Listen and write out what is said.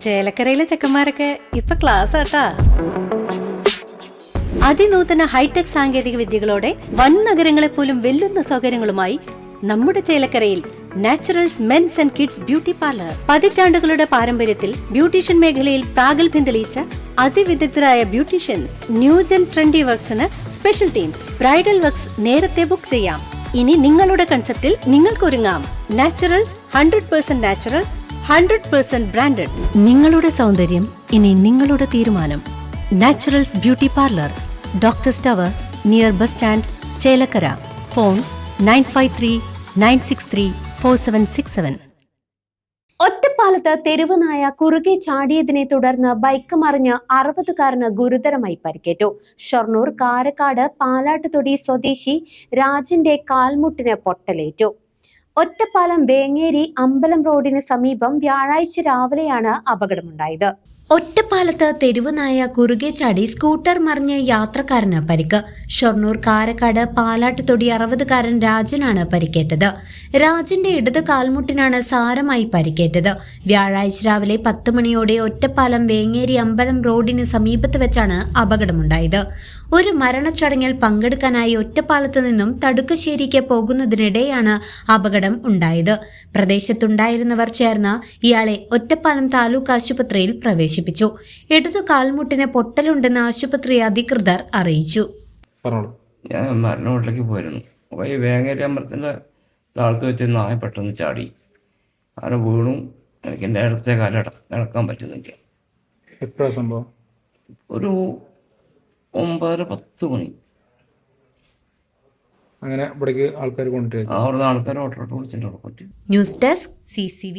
ചേലക്കരയിലെ ചെക്കന്മാരൊക്കെ ഇപ്പൊ ക്ലാസ് ആട്ടാ. അതിനൂതന ഹൈടെക് സാങ്കേതിക വിദ്യകളോടെ വൻ നഗരങ്ങളെ പോലും വെല്ലുന്ന സൗകര്യങ്ങളുമായി നമ്മുടെ ചേലക്കരയിൽ Naturals men's and kids beauty parlour. പതിറ്റാണ്ടുകളുടെ പാരമ്പര്യത്തിൽ ബ്യൂട്ടീഷ്യൻ മേഖലയിൽ പ്രാഗൽഭ്യം തെളിയിച്ച അതിവിദഗ്ധരായ ബ്യൂട്ടീഷ്യൻസ്. ന്യൂജൻ ട്രെൻഡി വർക്സിന് സ്പെഷ്യൽ ടീംസ്. ബ്രൈഡൽ വർക്സ് നേരത്തെ ബുക്ക് ചെയ്യാം. ഇനി നിങ്ങളുടെ കൺസെപ്റ്റിൽ നിങ്ങൾക്കൊരുങ്ങാം. Naturals 100% natural, 100% branded. നിങ്ങളുടെ സൗന്ദര്യം ഇനി നിങ്ങളുടെ തീരുമാനം. Naturals beauty parlour, doctors tower, near bus stand, Chelakkara. Phone 9539634767. ഒറ്റപ്പാലത്ത് തെരുവ് നായ കുറുകെ ചാടിയതിനെ തുടർന്ന് ബൈക്ക് മറിഞ്ഞ് 60കാരന് ഗുരുതരമായി പരിക്കേറ്റു. ഷൊർണൂർ കാരക്കാട് പാലാട്ടുതൊടി സ്വദേശി രാജന്റെ കാൽമുട്ടിന് പൊട്ടലേറ്റു. ഒറ്റപ്പാലം വേങ്ങേരി അമ്പലം റോഡിന് സമീപം വ്യാഴാഴ്ച രാവിലെയാണ് അപകടമുണ്ടായത്. ഒറ്റപ്പാലത്ത് തെരുവുനായ കുറുകെ ചാടി സ്കൂട്ടർ മറിഞ്ഞ് യാത്രക്കാരന് പരിക്ക്. ഷൊർണൂർ കാരക്കാട് പാലാട്ടുതൊടി 60കാരൻ രാജനാണ് പരിക്കേറ്റത്. രാജന്റെ ഇടത് കാൽമുട്ടിനാണ് സാരമായി പരിക്കേറ്റത്. വ്യാഴാഴ്ച രാവിലെ 10 മണിയോടെ ഒറ്റപ്പാലം വേങ്ങേരി അമ്പലം റോഡിന് സമീപത്ത് വെച്ചാണ് അപകടമുണ്ടായത്. ഒരു മരണച്ചടങ്ങിൽ പങ്കെടുക്കാനായി ഒറ്റപ്പാലത്ത് നിന്നും തടുക്കശ്ശേരിക്ക് പോകുന്നതിനിടെയാണ് അപകടം ഉണ്ടായത്. പ്രദേശത്തുണ്ടായിരുന്നവർ ചേർന്ന് ഇയാളെ ഒറ്റപ്പാലം താലൂക്ക് ആശുപത്രിയിൽ പ്രവേശിപ്പിച്ചു. ഇടതു കാൽമുട്ടിന് പൊട്ടലുണ്ടെന്ന് ആശുപത്രി അധികൃതർ അറിയിച്ചു. ഞാൻ മരണവീട്ടിലേക്ക് പോയിരുന്നു. അപ്പോൾ ഈ വേങ്ങേരി അമ്പലത്തിൻ്റെ താഴത്ത് വെച്ച് നായ പെട്ടെന്ന് ചാടി. അങ്ങനെ വീണും എനിക്ക് എൻ്റെ അടുത്ത കാലം നടക്കാൻ പറ്റുന്നില്ല. എപ്പോഴാണ് സംഭവം? ഒരു 9:10 മണി. അങ്ങനെ ഇവിടേക്ക് ആൾക്കാർ കൊണ്ടുവരും. അവിടുന്ന് ആൾക്കാർ ഓട്ടോ വിളിച്ചിട്ട്. News desk CCV.